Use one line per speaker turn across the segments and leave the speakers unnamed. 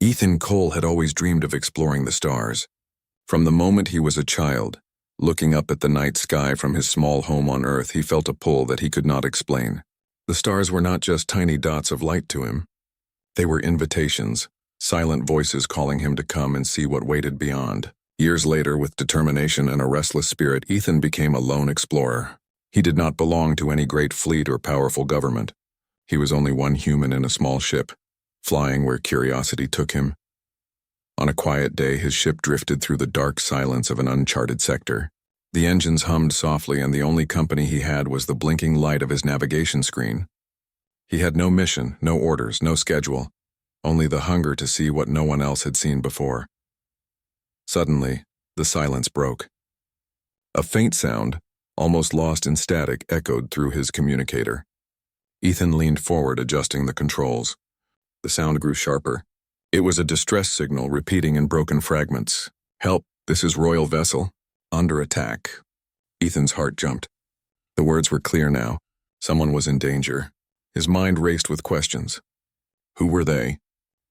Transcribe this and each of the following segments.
Ethan Cole had always dreamed of exploring the stars. From the moment he was a child, looking up at the night sky from his small home on Earth, he felt a pull that he could not explain. The stars were not just tiny dots of light to him. They were invitations, silent voices calling him to come and see what waited beyond. Years later, with determination and a restless spirit, Ethan became a lone explorer. He did not belong to any great fleet or powerful government. He was only one human in a small ship, flying where curiosity took him. On a quiet day, his ship drifted through the dark silence of an uncharted sector. The engines hummed softly, and the only company he had was the blinking light of his navigation screen. He had no mission, no orders, no schedule, only the hunger to see what no one else had seen before. Suddenly, the silence broke. A faint sound, almost lost in static, echoed through his communicator. Ethan leaned forward, adjusting the controls. The sound grew sharper. It was a distress signal, repeating in broken fragments. "Help, this is Royal Vessel. Under attack." Ethan's heart jumped. The words were clear now. Someone was in danger. His mind raced with questions. Who were they?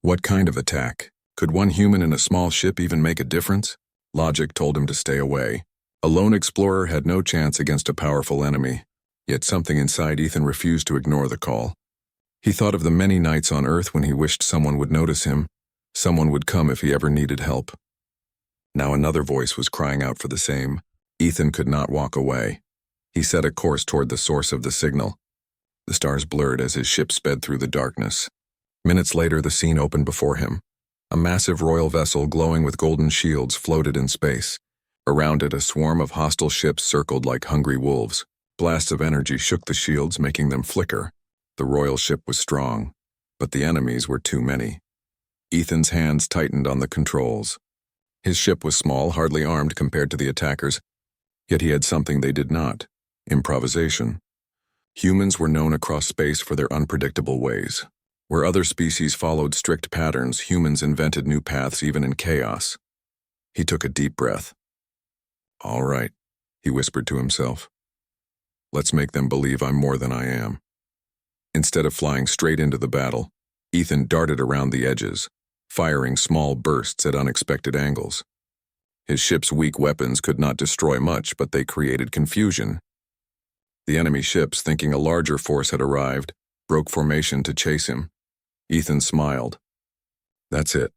What kind of attack? Could one human in a small ship even make a difference? Logic told him to stay away. A lone explorer had no chance against a powerful enemy. Yet something inside Ethan refused to ignore the call. He thought of the many nights on Earth when he wished someone would notice him, someone would come if he ever needed help. Now another voice was crying out for the same. Ethan could not walk away. He set a course toward the source of the signal. The stars blurred as his ship sped through the darkness. Minutes later, the scene opened before him. A massive royal vessel glowing with golden shields floated in space. Around it, a swarm of hostile ships circled like hungry wolves. Blasts of energy shook the shields, making them flicker. The royal ship was strong, but the enemies were too many. Ethan's hands tightened on the controls. His ship was small, hardly armed compared to the attackers, yet he had something they did not: improvisation. Humans were known across space for their unpredictable ways. Where other species followed strict patterns, humans invented new paths even in chaos. He took a deep breath. "All right," he whispered to himself. "Let's make them believe I'm more than I am." Instead of flying straight into the battle, Ethan darted around the edges, firing small bursts at unexpected angles. His ship's weak weapons could not destroy much, but they created confusion. The enemy ships, thinking a larger force had arrived, broke formation to chase him. Ethan smiled. "That's it.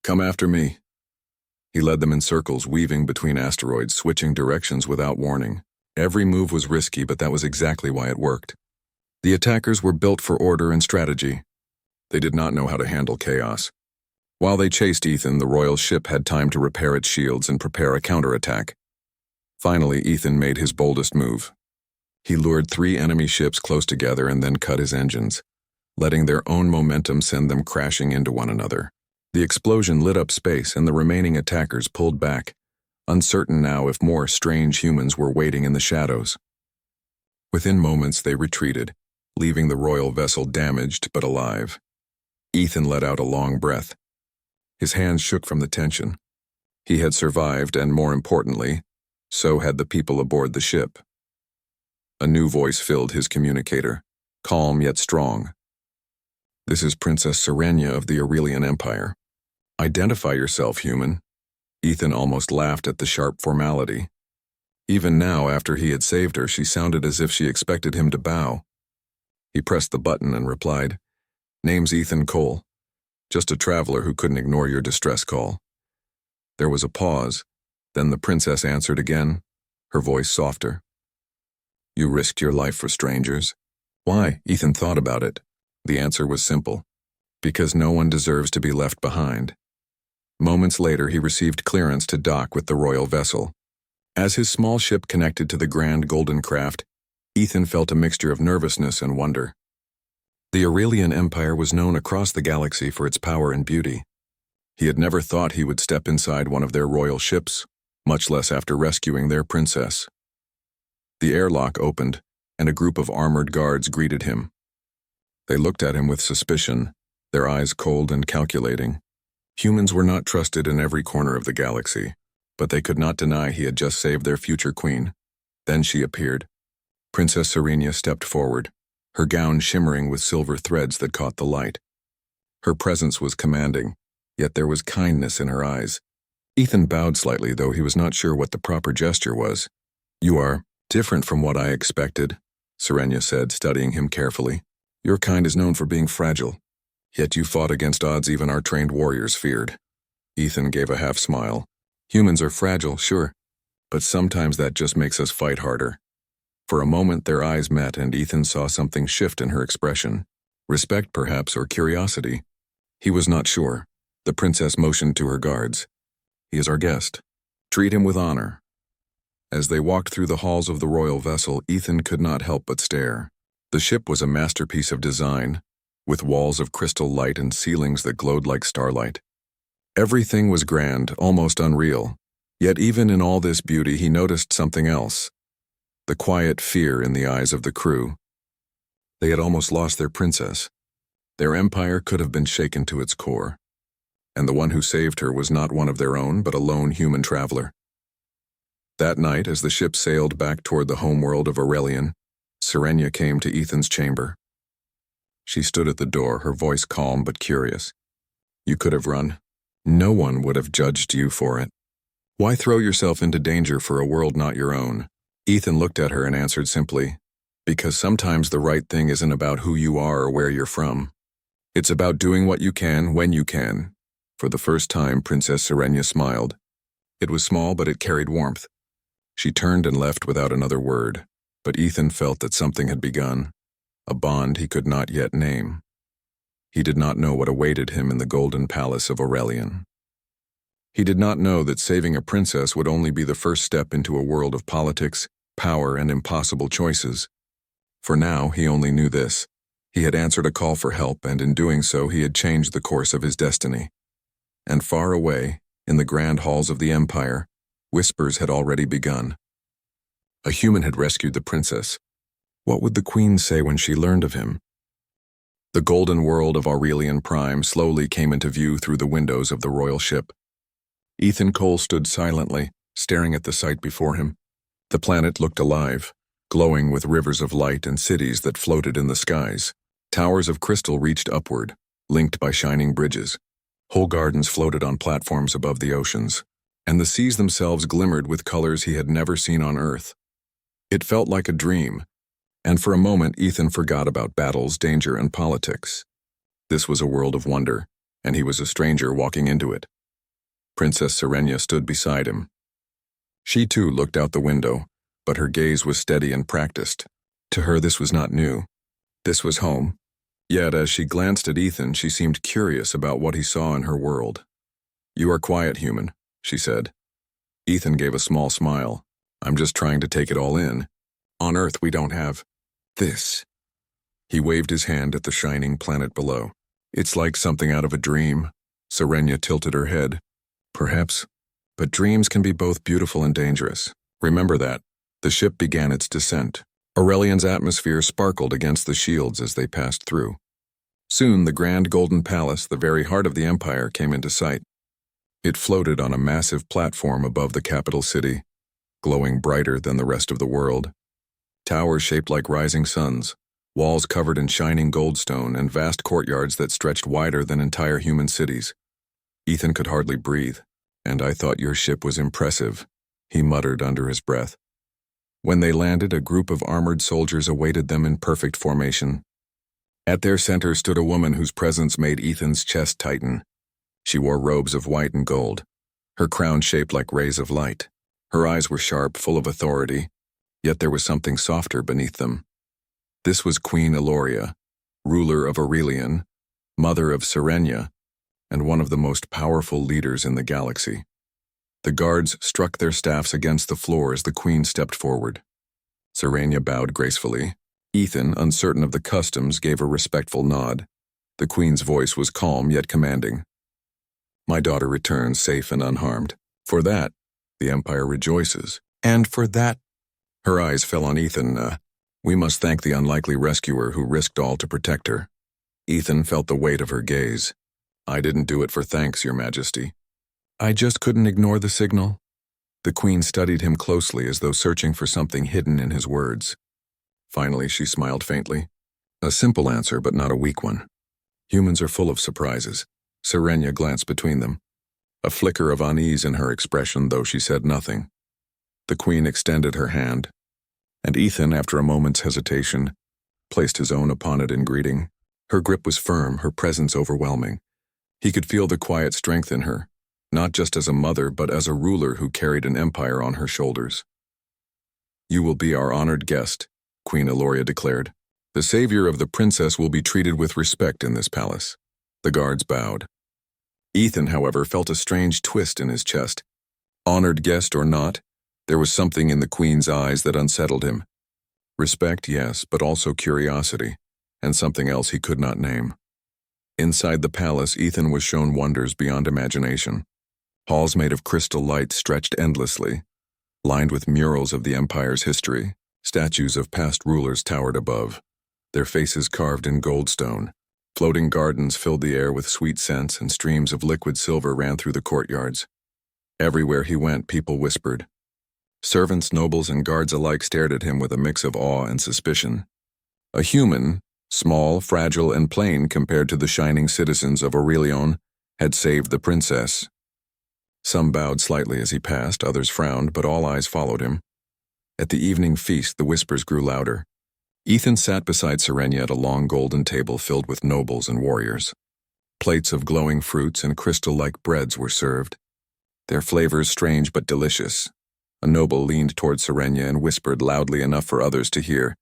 Come after me." He led them in circles, weaving between asteroids, switching directions without warning. Every move was risky, but that was exactly why it worked. The attackers were built for order and strategy. They did not know how to handle chaos. While they chased Ethan, the royal ship had time to repair its shields and prepare a counterattack. Finally, Ethan made his boldest move. He lured 3 enemy ships close together and then cut his engines, letting their own momentum send them crashing into one another. The explosion lit up space, and the remaining attackers pulled back, uncertain now if more strange humans were waiting in the shadows. Within moments, they retreated, leaving the royal vessel damaged but alive. Ethan let out a long breath. His hands shook from the tension. He had survived, and more importantly, so had the people aboard the ship. A new voice filled his communicator, calm yet strong. "This is Princess Serenia of the Aurelian Empire. Identify yourself, human." Ethan almost laughed at the sharp formality. Even now, after he had saved her, she sounded as if she expected him to bow. He pressed the button and replied, "Name's Ethan Cole. Just a traveler who couldn't ignore your distress call." There was a pause, then the princess answered again, her voice softer. "You risked your life for strangers." Why? Ethan thought about it. The answer was simple. Because no one deserves to be left behind. Moments later, he received clearance to dock with the royal vessel. As his small ship connected to the grand golden craft, Ethan felt a mixture of nervousness and wonder. The Aurelian Empire was known across the galaxy for its power and beauty. He had never thought he would step inside one of their royal ships, much less after rescuing their princess. The airlock opened, and a group of armored guards greeted him. They looked at him with suspicion, their eyes cold and calculating. Humans were not trusted in every corner of the galaxy, but they could not deny he had just saved their future queen. Then she appeared. Princess Serenia stepped forward, her gown shimmering with silver threads that caught the light. Her presence was commanding, yet there was kindness in her eyes. Ethan bowed slightly, though he was not sure what the proper gesture was. "You are different from what I expected," Serenia said, studying him carefully. "Your kind is known for being fragile, yet you fought against odds even our trained warriors feared." Ethan gave a half smile. "Humans are fragile, sure, but sometimes that just makes us fight harder." For a moment their eyes met, and Ethan saw something shift in her expression. Respect, perhaps, or curiosity. He was not sure. The princess motioned to her guards. "He is our guest. Treat him with honor." As they walked through the halls of the royal vessel, Ethan could not help but stare. The ship was a masterpiece of design, with walls of crystal light and ceilings that glowed like starlight. Everything was grand, almost unreal. Yet even in all this beauty, he noticed something else. The quiet fear in the eyes of the crew. They had almost lost their princess. Their empire could have been shaken to its core. And the one who saved her was not one of their own, but a lone human traveler. That night, as the ship sailed back toward the homeworld of Aurelian, Serenia came to Ethan's chamber. She stood at the door, her voice calm but curious. "You could have run. No one would have judged you for it. Why throw yourself into danger for a world not your own?" Ethan looked at her and answered simply, "Because sometimes the right thing isn't about who you are or where you're from. It's about doing what you can when you can." For the first time, Princess Serenia smiled. It was small, but it carried warmth. She turned and left without another word, but Ethan felt that something had begun, a bond he could not yet name. He did not know what awaited him in the golden palace of Aurelian. He did not know that saving a princess would only be the first step into a world of politics, power, and impossible choices. For now, he only knew this. He had answered a call for help, and in doing so, he had changed the course of his destiny. And far away, in the grand halls of the empire, whispers had already begun. A human had rescued the princess. What would the queen say when she learned of him? The golden world of Aurelian Prime slowly came into view through the windows of the royal ship. Ethan Cole stood silently, staring at the sight before him. The planet looked alive, glowing with rivers of light and cities that floated in the skies. Towers of crystal reached upward, linked by shining bridges. Whole gardens floated on platforms above the oceans, and the seas themselves glimmered with colors he had never seen on Earth. It felt like a dream, and for a moment Ethan forgot about battles, danger, and politics. This was a world of wonder, and he was a stranger walking into it. Princess Serenia stood beside him. She too looked out the window, but her gaze was steady and practiced. To her this was not new. This was home. Yet as she glanced at Ethan, she seemed curious about what he saw in her world. "You are quiet, human," she said. Ethan gave a small smile. "I'm just trying to take it all in. On Earth we don't have this." He waved his hand at the shining planet below. "It's like something out of a dream." Serenia tilted her head. "Perhaps, but dreams can be both beautiful and dangerous. Remember that." The ship began its descent. Aurelian's atmosphere sparkled against the shields as they passed through. Soon the grand golden palace, the very heart of the empire, came into sight. It floated on a massive platform above the capital city, glowing brighter than the rest of the world. Towers shaped like rising suns, walls covered in shining goldstone, and vast courtyards that stretched wider than entire human cities. Ethan could hardly breathe. "And I thought your ship was impressive," he muttered under his breath. When they landed, a group of armored soldiers awaited them in perfect formation. At their center stood a woman whose presence made Ethan's chest tighten. She wore robes of white and gold, her crown shaped like rays of light. Her eyes were sharp, full of authority, yet there was something softer beneath them. This was Queen Eloria, ruler of Aurelian, mother of Serenia, and one of the most powerful leaders in the galaxy. The guards struck their staffs against the floor as the queen stepped forward. Serenia bowed gracefully. Ethan, uncertain of the customs, gave a respectful nod. The queen's voice was calm yet commanding. "My daughter returns safe and unharmed. For that, the Empire rejoices. And for that—" Her eyes fell on Ethan. "We must thank the unlikely rescuer who risked all to protect her." Ethan felt the weight of her gaze. "I didn't do it for thanks, Your Majesty. I just couldn't ignore the signal." The queen studied him closely as though searching for something hidden in his words. Finally, she smiled faintly. "A simple answer, but not a weak one. Humans are full of surprises. Serenia glanced between them, a flicker of unease in her expression, though she said nothing. The queen extended her hand, and Ethan, after a moment's hesitation, placed his own upon it in greeting. Her grip was firm, her presence overwhelming. He could feel the quiet strength in her, not just as a mother, but as a ruler who carried an empire on her shoulders. "You will be our honored guest," Queen Eloria declared. "The savior of the princess will be treated with respect in this palace." The guards bowed. Ethan, however, felt a strange twist in his chest. Honored guest or not, there was something in the queen's eyes that unsettled him. Respect, yes, but also curiosity, and something else he could not name. Inside the palace, Ethan was shown wonders beyond imagination. Halls made of crystal light stretched endlessly, lined with murals of the empire's history. Statues of past rulers towered above, their faces carved in goldstone. Floating gardens filled the air with sweet scents, and streams of liquid silver ran through the courtyards. Everywhere he went, people whispered. Servants, nobles, and guards alike stared at him with a mix of awe and suspicion. A human, small, fragile, and plain compared to the shining citizens of Aurelion, had saved the princess. Some bowed slightly as he passed, others frowned, but all eyes followed him. At the evening feast, the whispers grew louder. Ethan sat beside Serenia at a long golden table filled with nobles and warriors. Plates of glowing fruits and crystal-like breads were served, their flavors strange but delicious. A noble leaned toward Serenia and whispered loudly enough for others to hear,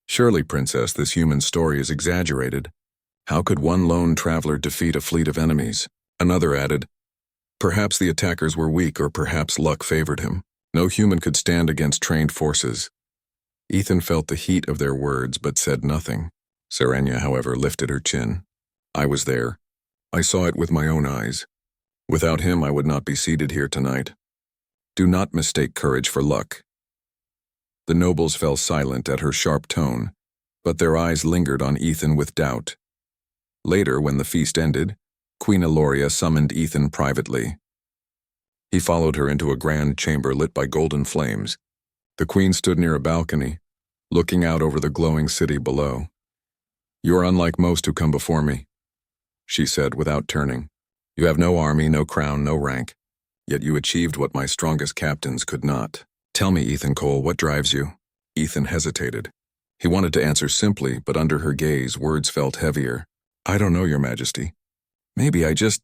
"Surely, princess, this human story is exaggerated. How could one lone traveler defeat a fleet of enemies?" Another added, "Perhaps the attackers were weak, or perhaps luck favored him. No human could stand against trained forces." Ethan felt the heat of their words, but said nothing. Serenia, however, lifted her chin. "I was there. I saw it with my own eyes. Without him, I would not be seated here tonight. Do not mistake courage for luck." The nobles fell silent at her sharp tone, but their eyes lingered on Ethan with doubt. Later, when the feast ended, Queen Eloria summoned Ethan privately. He followed her into a grand chamber lit by golden flames. The queen stood near a balcony, looking out over the glowing city below. "You are unlike most who come before me," she said without turning. "You have no army, no crown, no rank. Yet you achieved what my strongest captains could not. Tell me, Ethan Cole, what drives you?" Ethan hesitated. He wanted to answer simply, but under her gaze, words felt heavier. "I don't know, Your Majesty. Maybe I just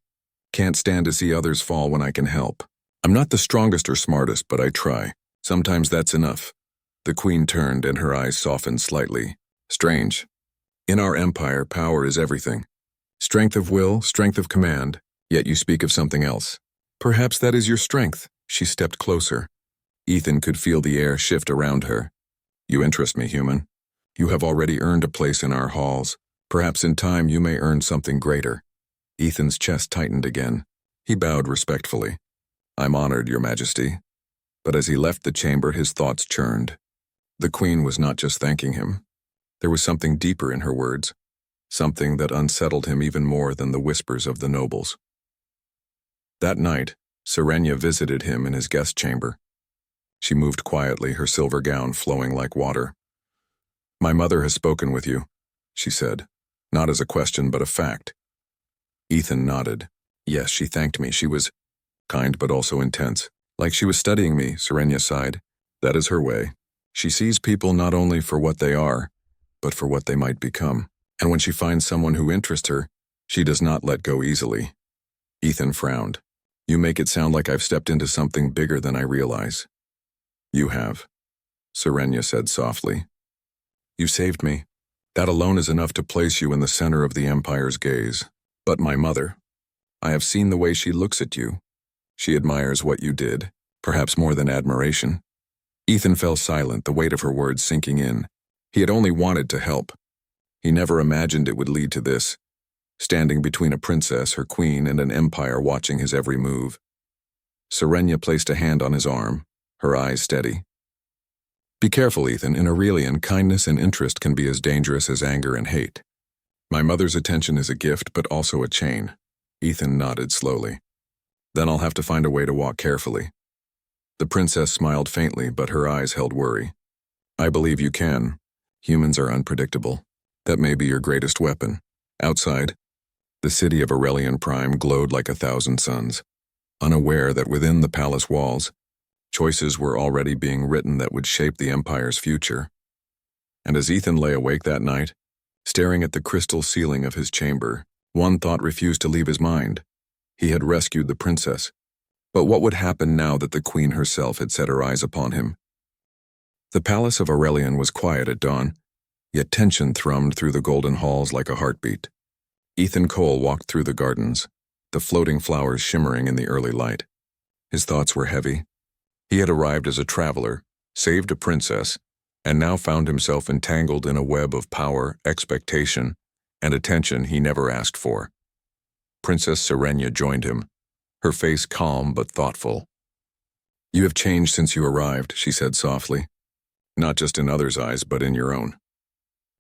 can't stand to see others fall when I can help. I'm not the strongest or smartest, but I try. Sometimes that's enough." The queen turned and her eyes softened slightly. "Strange. In our empire, power is everything. Strength of will, strength of command, yet you speak of something else. Perhaps that is your strength." She stepped closer. Ethan could feel the air shift around her. "You interest me, human. You have already earned a place in our halls. Perhaps in time you may earn something greater." Ethan's chest tightened again. He bowed respectfully. "I'm honored, Your Majesty." But as he left the chamber, his thoughts churned. The queen was not just thanking him. There was something deeper in her words, something that unsettled him even more than the whispers of the nobles. That night, Serenia visited him in his guest chamber. She moved quietly, her silver gown flowing like water. "My mother has spoken with you," she said, not as a question but a fact. Ethan nodded. "Yes, she thanked me. She was kind but also intense. Like she was studying me," Serenia sighed. "That is her way. She sees people not only for what they are, but for what they might become. And when she finds someone who interests her, she does not let go easily." Ethan frowned. "You make it sound like I've stepped into something bigger than I realize." "You have," Serenia said softly. "You saved me. That alone is enough to place you in the center of the Empire's gaze. But my mother, I have seen the way she looks at you. She admires what you did, perhaps more than admiration." Ethan fell silent, the weight of her words sinking in. He had only wanted to help. He never imagined it would lead to this, standing between a princess, her queen, and an empire watching his every move. Serenia placed a hand on his arm, her eyes steady. "Be careful, Ethan. In Aurelion, kindness and interest can be as dangerous as anger and hate. My mother's attention is a gift, but also a chain." Ethan nodded slowly. "Then I'll have to find a way to walk carefully." The princess smiled faintly, but her eyes held worry. "I believe you can. Humans are unpredictable. That may be your greatest weapon. Outside, The city of Aurelian Prime glowed like 1,000 suns, unaware that within the palace walls, choices were already being written that would shape the Empire's future. And as Ethan lay awake that night, staring at the crystal ceiling of his chamber, one thought refused to leave his mind. He had rescued the princess. But what would happen now that the queen herself had set her eyes upon him? The palace of Aurelian was quiet at dawn, yet tension thrummed through the golden halls like a heartbeat. Ethan Cole walked through the gardens, the floating flowers shimmering in the early light. His thoughts were heavy. He had arrived as a traveler, saved a princess, and now found himself entangled in a web of power, expectation, and attention he never asked for. Princess Serenia joined him, her face calm but thoughtful. "You have changed since you arrived," she said softly. "Not just in others' eyes, but in your own."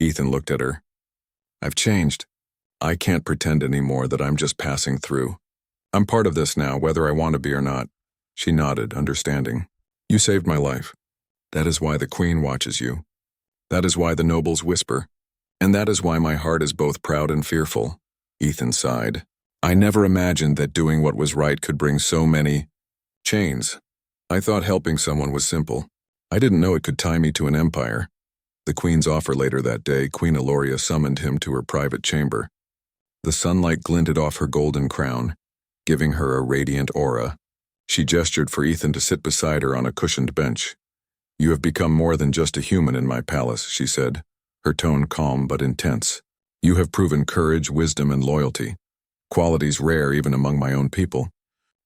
Ethan looked at her. "I've changed. I can't pretend anymore that I'm just passing through. I'm part of this now, whether I want to be or not." She nodded, understanding. "You saved my life. That is why the Queen watches you. That is why the nobles whisper. And that is why my heart is both proud and fearful." Ethan sighed. "I never imagined that doing what was right could bring so many chains. I thought helping someone was simple. I didn't know it could tie me to an empire." The Queen's offer later that day, Queen Eloria summoned him to her private chamber. The sunlight glinted off her golden crown, giving her a radiant aura. She gestured for Ethan to sit beside her on a cushioned bench. "You have become more than just a human in my palace," she said, her tone calm but intense. "You have proven courage, wisdom, and loyalty, qualities rare even among my own people.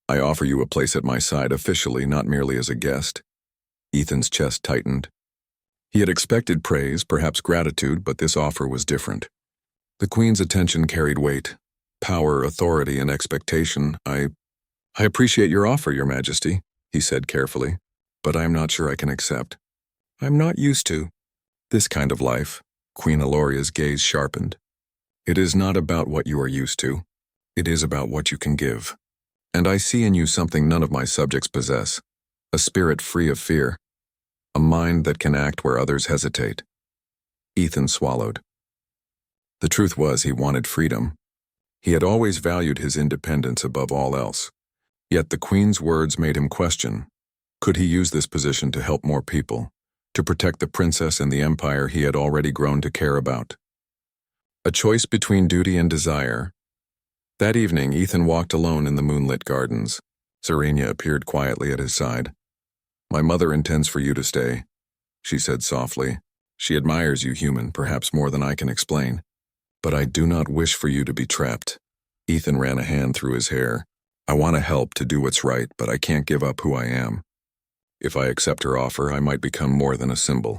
I offer you a place at my side officially, not merely as a guest." Ethan's chest tightened. He had expected praise, perhaps gratitude, but this offer was different. The Queen's attention carried weight. Power, authority, and expectation. I appreciate your offer, Your Majesty," he said carefully, "but I am not sure I can accept. I'm not used to this kind of life." Queen Eloria's gaze sharpened. "It is not about what you are used to. It is about what you can give. And I see in you something none of my subjects possess, a spirit free of fear, a mind that can act where others hesitate." Ethan swallowed. The truth was he wanted freedom. He had always valued his independence above all else. Yet the Queen's words made him question, could he use this position to help more people, to protect the princess and the empire he had already grown to care about? A choice between duty and desire. That evening, Ethan walked alone in the moonlit gardens. Serenia appeared quietly at his side. "My mother intends for you to stay," she said softly. "She admires you, human, perhaps more than I can explain. But I do not wish for you to be trapped." Ethan ran a hand through his hair. "I want to help, to do what's right, but I can't give up who I am. If I accept her offer, I might become more than a symbol.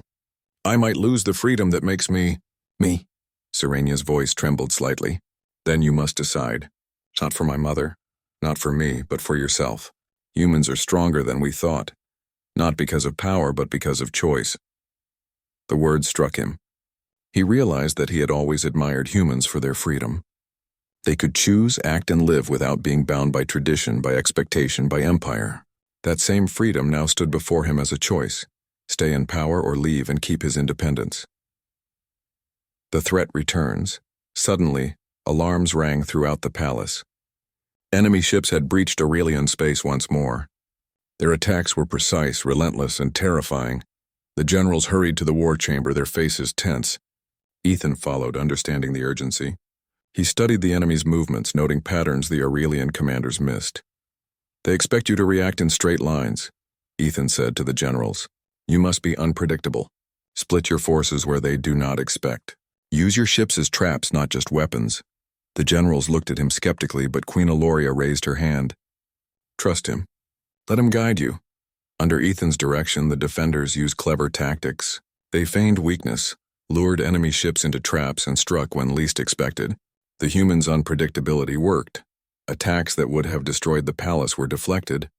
I might lose the freedom that makes me, me." Serenia's voice trembled slightly. "Then you must decide. Not for my mother, not for me, but for yourself. Humans are stronger than we thought. Not because of power, but because of choice." The words struck him. He realized that he had always admired humans for their freedom. They could choose, act, and live without being bound by tradition, by expectation, by empire. That same freedom now stood before him as a choice: stay in power or leave and keep his independence. The threat returns. Suddenly, alarms rang throughout the palace. Enemy ships had breached Aurelian space once more. Their attacks were precise, relentless, and terrifying. The generals hurried to the war chamber, their faces tense. Ethan followed, understanding the urgency. He studied the enemy's movements, noting patterns the Aurelian commanders missed. "They expect you to react in straight lines," Ethan said to the generals. "You must be unpredictable. Split your forces where they do not expect. Use your ships as traps, not just weapons." The generals looked at him skeptically, but Queen Eloria raised her hand. "Trust him. Let him guide you." Under Ethan's direction, the defenders used clever tactics. They feigned weakness, lured enemy ships into traps, and struck when least expected. The humans' unpredictability worked. Attacks that would have destroyed the palace were deflected,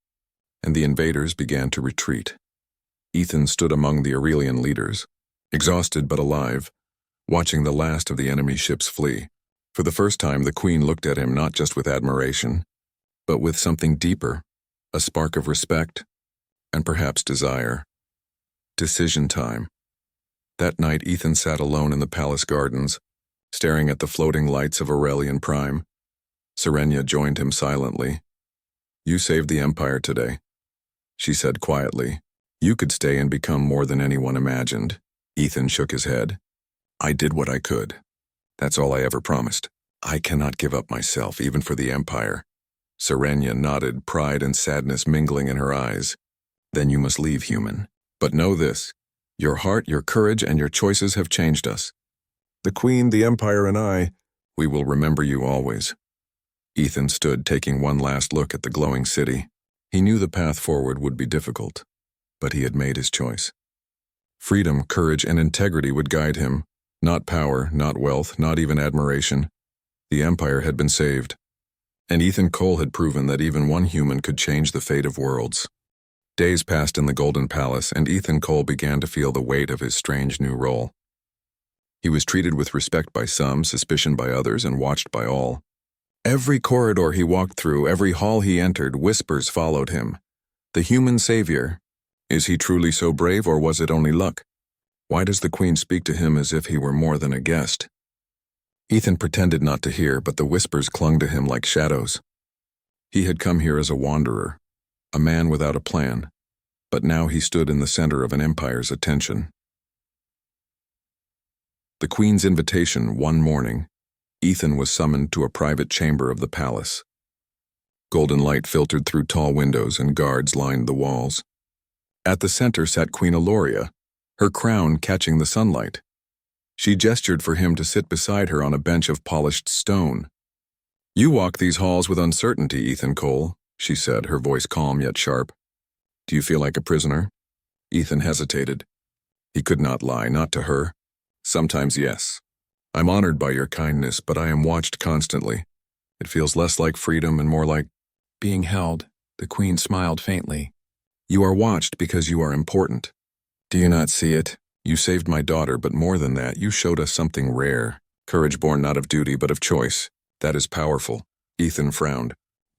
and the invaders began to retreat. Ethan stood among the Aurelian leaders, exhausted but alive, watching the last of the enemy ships flee. For the first time, the Queen looked at him not just with admiration, but with something deeper, a spark of respect, and perhaps desire. Decision time. That night, Ethan sat alone in the palace gardens, staring at the floating lights of Aurelian Prime. Serenia joined him silently. You saved the Empire today, she said quietly. You could stay and become more than anyone imagined. Ethan shook his head. I did what I could. That's all I ever promised. I cannot give up myself, even for the Empire. Serenia nodded, pride and sadness mingling in her eyes. Then you must leave, human. But know this. Your heart, your courage, and your choices have changed us. The Queen, the Empire, and I, we will remember you always. Ethan stood, taking one last look at the glowing city. He knew the path forward would be difficult, but he had made his choice. Freedom, courage, and integrity would guide him. Not power, not wealth, not even admiration. The Empire had been saved. And Ethan Cole had proven that even one human could change the fate of worlds. Days passed in the Golden Palace, and Ethan Cole began to feel the weight of his strange new role. He was treated with respect by some, suspicion by others, and watched by all. Every corridor he walked through, every hall he entered, whispers followed him. The human savior. Is he truly so brave, or was it only luck? Why does the Queen speak to him as if he were more than a guest? Ethan pretended not to hear, but the whispers clung to him like shadows. He had come here as a wanderer, a man without a plan, but now he stood in the center of an empire's attention. The Queen's invitation. One morning, Ethan was summoned to a private chamber of the palace. Golden light filtered through tall windows and guards lined the walls. At the center sat Queen Aloria, her crown catching the sunlight. She gestured for him to sit beside her on a bench of polished stone. You walk these halls with uncertainty, Ethan Cole, she said, her voice calm yet sharp. Do you feel like a prisoner? Ethan hesitated. He could not lie, not to her. Sometimes yes. I'm honored by your kindness, but I am watched constantly. It feels less like freedom and more like being held. The Queen smiled faintly. You are watched because you are important. Do you not see it? You saved my daughter, but more than that, you showed us something rare. Courage born not of duty, but of choice. That is powerful. Ethan frowned.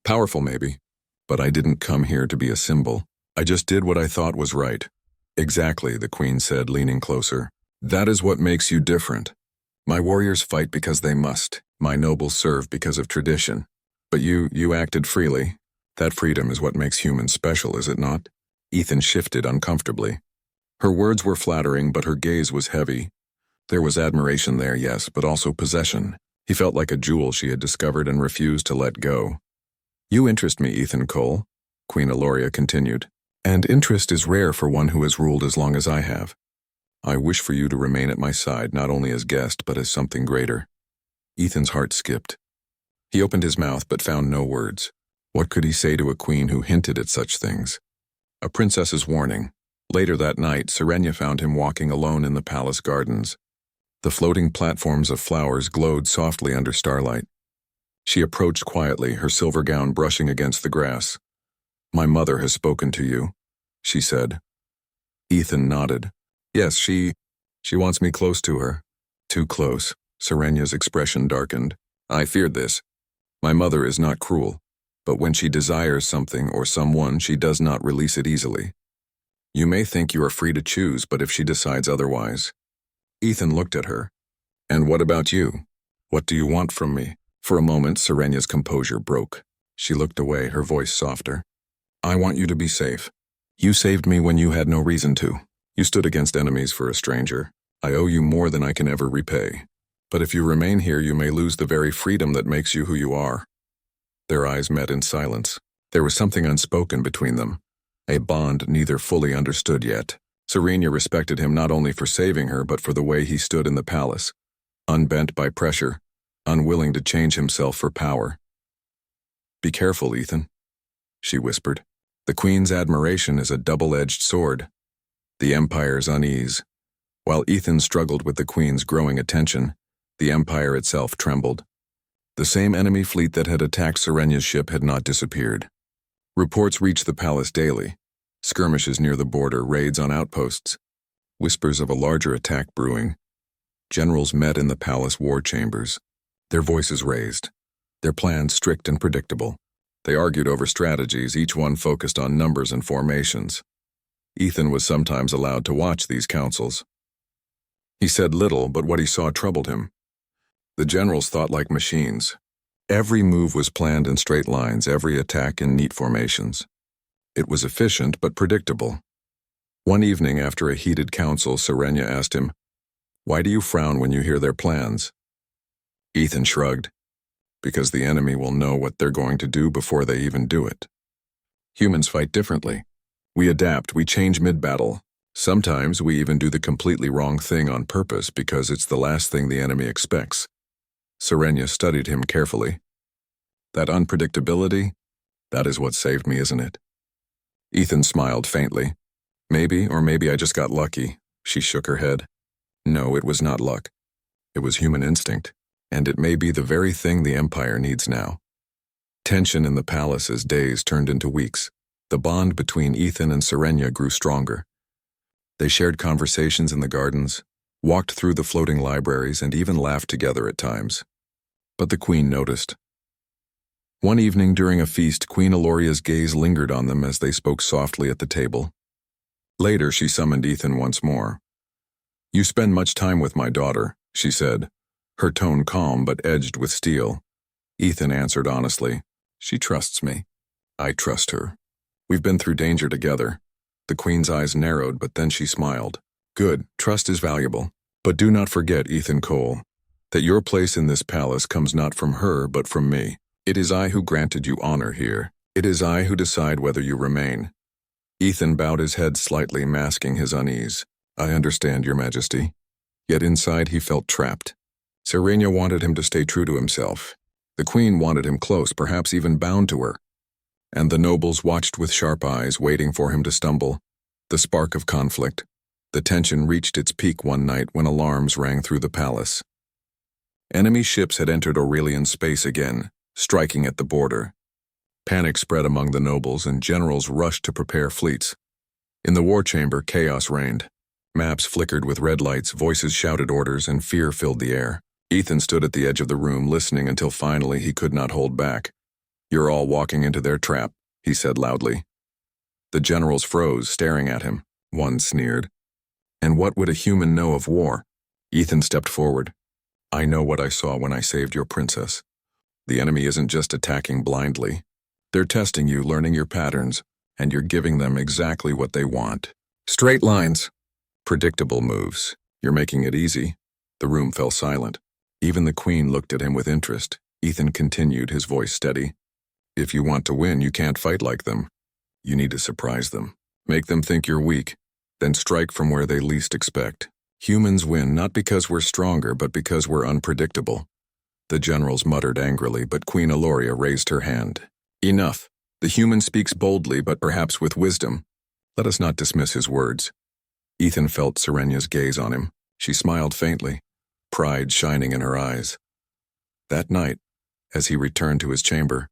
Powerful, maybe. But I didn't come here to be a symbol. I just did what I thought was right. Exactly, the Queen said, leaning closer. That is what makes you different. My warriors fight because they must. My nobles serve because of tradition. But you acted freely. That freedom is what makes humans special, is it not? Ethan shifted uncomfortably. Her words were flattering, but her gaze was heavy. There was admiration there, yes, but also possession. He felt like a jewel she had discovered and refused to let go. You interest me, Ethan Cole, Queen Aloria continued. And interest is rare for one who has ruled as long as I have. I wish for you to remain at my side, not only as guest, but as something greater. Ethan's heart skipped. He opened his mouth but found no words. What could he say to a queen who hinted at such things? A princess's warning. Later that night, Serenia found him walking alone in the palace gardens. The floating platforms of flowers glowed softly under starlight. She approached quietly, her silver gown brushing against the grass. My mother has spoken to you, she said. Ethan nodded. Yes, she wants me close to her. Too close. Serenia's expression darkened. I feared this. My mother is not cruel, but when she desires something or someone, she does not release it easily. You may think you are free to choose, but if she decides otherwise. Ethan looked at her. And what about you? What do you want from me? For a moment, Serenia's composure broke. She looked away, her voice softer. I want you to be safe. You saved me when you had no reason to. You stood against enemies for a stranger. I owe you more than I can ever repay. But if you remain here, you may lose the very freedom that makes you who you are. Their eyes met in silence. There was something unspoken between them. A bond neither fully understood yet. Serenia respected him not only for saving her, but for the way he stood in the palace, unbent by pressure, unwilling to change himself for power. Be careful, Ethan, she whispered. The Queen's admiration is a double-edged sword. The Empire's unease. While Ethan struggled with the Queen's growing attention, the Empire itself trembled. The same enemy fleet that had attacked Serenia's ship had not disappeared. Reports reached the palace daily. Skirmishes near the border, raids on outposts, whispers of a larger attack brewing. Generals met in the palace war chambers, their voices raised, their plans strict and predictable. They argued over strategies, each one focused on numbers and formations. Ethan was sometimes allowed to watch these councils. He said little, but what he saw troubled him. The generals thought like machines. Every move was planned in straight lines, every attack in neat formations. It was efficient but predictable. One evening after a heated council, Serenia asked him, "Why do you frown when you hear their plans?" Ethan shrugged. "Because the enemy will know what they're going to do before they even do it. Humans fight differently. We adapt, we change mid-battle. Sometimes we even do the completely wrong thing on purpose because it's the last thing the enemy expects." Serenia studied him carefully. "That unpredictability, that is what saved me, isn't it?" Ethan smiled faintly. "Maybe, or maybe I just got lucky." She shook her head. "No, it was not luck. It was human instinct, and it may be the very thing the Empire needs now." Tension in the palace as days turned into weeks. The bond between Ethan and Serenia grew stronger. They shared conversations in the gardens, walked through the floating libraries, and even laughed together at times. But the Queen noticed. One evening during a feast, Queen Eloria's gaze lingered on them as they spoke softly at the table. Later, she summoned Ethan once more. "You spend much time with my daughter," she said, her tone calm but edged with steel. Ethan answered honestly, "She trusts me. I trust her. We've been through danger together." The Queen's eyes narrowed, but then she smiled. "Good, trust is valuable. But do not forget, Ethan Cole, that your place in this palace comes not from her but from me. It is I who granted you honor here. It is I who decide whether you remain." Ethan bowed his head slightly, masking his unease. "I understand, Your Majesty." Yet inside he felt trapped. Serenia wanted him to stay true to himself. The Queen wanted him close, perhaps even bound to her. And the nobles watched with sharp eyes, waiting for him to stumble. The spark of conflict. The tension reached its peak one night when alarms rang through the palace. Enemy ships had entered Aurelian space again, striking at the border. Panic spread among the nobles, and generals rushed to prepare fleets. In the war chamber, chaos reigned. Maps flickered with red lights, voices shouted orders, and fear filled the air. Ethan stood at the edge of the room, listening until finally he could not hold back. "You're all walking into their trap," he said loudly. The generals froze, staring at him. One sneered. "And what would a human know of war?" Ethan stepped forward. "I know what I saw when I saved your princess. The enemy isn't just attacking blindly. They're testing you, learning your patterns, and you're giving them exactly what they want. Straight lines. Predictable moves. You're making it easy." The room fell silent. Even the Queen looked at him with interest. Ethan continued, his voice steady. "If you want to win, you can't fight like them. You need to surprise them. Make them think you're weak, then strike from where they least expect. Humans win not because we're stronger, but because we're unpredictable." The generals muttered angrily, but Queen Eloria raised her hand. "Enough. The human speaks boldly, but perhaps with wisdom. Let us not dismiss his words." Ethan felt Serenia's gaze on him. She smiled faintly, pride shining in her eyes. That night, as he returned to his chamber,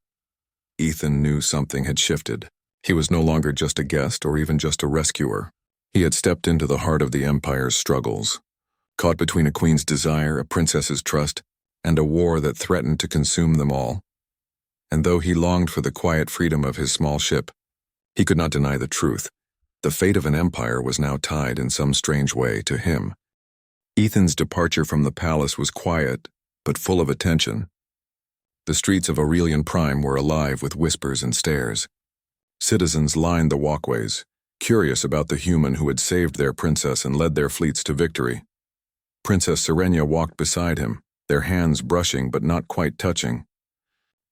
Ethan knew something had shifted. He was no longer just a guest or even just a rescuer. He had stepped into the heart of the Empire's struggles, caught between a queen's desire, a princess's trust, and a war that threatened to consume them all. And though he longed for the quiet freedom of his small ship, he could not deny the truth. The fate of an empire was now tied in some strange way to him. Ethan's departure from the palace was quiet, but full of attention. The streets of Aurelian Prime were alive with whispers and stares. Citizens lined the walkways, curious about the human who had saved their princess and led their fleets to victory. Princess Serenia walked beside him, their hands brushing but not quite touching.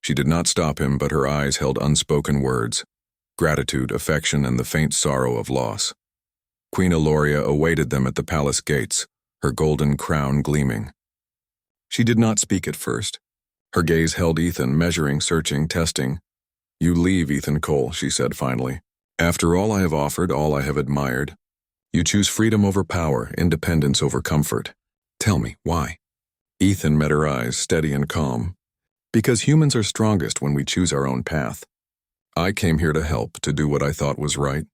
She did not stop him, but her eyes held unspoken words, gratitude, affection, and the faint sorrow of loss. Queen Eloria awaited them at the palace gates, her golden crown gleaming. She did not speak at first. Her gaze held Ethan, measuring, searching, testing. "You leave, Ethan Cole," she said finally. "After all I have offered, all I have admired. You choose freedom over power, independence over comfort. Tell me, why?" Ethan met her eyes, steady and calm. "Because humans are strongest when we choose our own path. I came here to help, to do what I thought was right.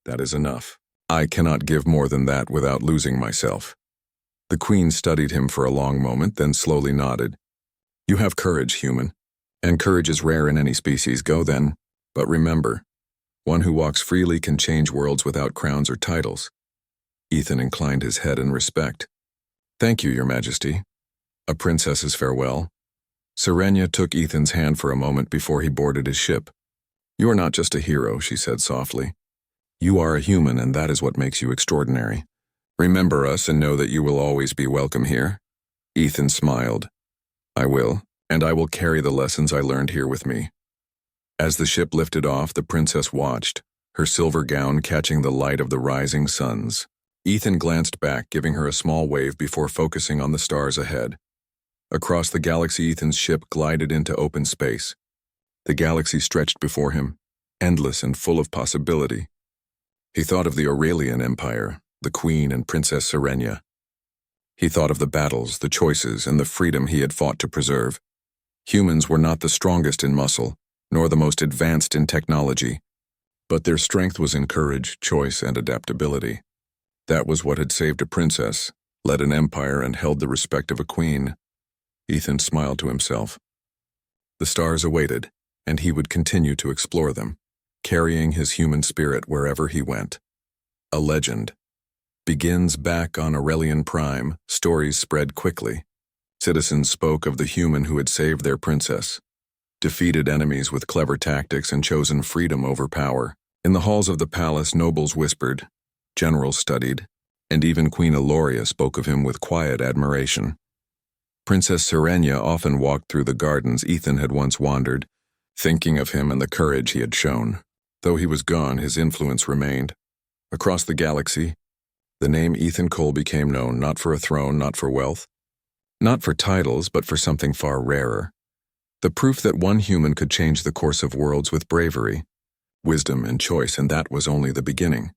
That is enough. I cannot give more than that without losing myself." The Queen studied him for a long moment, then slowly nodded. "You have courage, human. And courage is rare in any species. Go then. But remember, one who walks freely can change worlds without crowns or titles." Ethan inclined his head in respect. "Thank you, Your Majesty. A princess's farewell." Serenia took Ethan's hand for a moment before he boarded his ship. "You are not just a hero," she said softly. "You are a human, and that is what makes you extraordinary. Remember us and know that you will always be welcome here." Ethan smiled. "I will, and I will carry the lessons I learned here with me." As the ship lifted off, the princess watched, her silver gown catching the light of the rising suns. Ethan glanced back, giving her a small wave before focusing on the stars ahead. Across the galaxy, Ethan's ship glided into open space. The galaxy stretched before him, endless and full of possibility. He thought of the Aurelian Empire, the Queen and Princess Serenia. He thought of the battles, the choices, and the freedom he had fought to preserve. Humans were not the strongest in muscle, nor the most advanced in technology, but their strength was in courage, choice, and adaptability. That was what had saved a princess, led an empire, and held the respect of a queen. Ethan smiled to himself. The stars awaited, and he would continue to explore them, carrying his human spirit wherever he went. A legend begins back on Aurelian Prime. Stories spread quickly. Citizens spoke of the human who had saved their princess, defeated enemies with clever tactics, and chosen freedom over power. In the halls of the palace, nobles whispered, generals studied, and even Queen Eloria spoke of him with quiet admiration. Princess Serenia often walked through the gardens Ethan had once wandered, thinking of him and the courage he had shown. Though he was gone, his influence remained. Across the galaxy, the name Ethan Cole became known, not for a throne, not for wealth, not for titles, but for something far rarer. The proof that one human could change the course of worlds with bravery, wisdom, and choice, and that was only the beginning.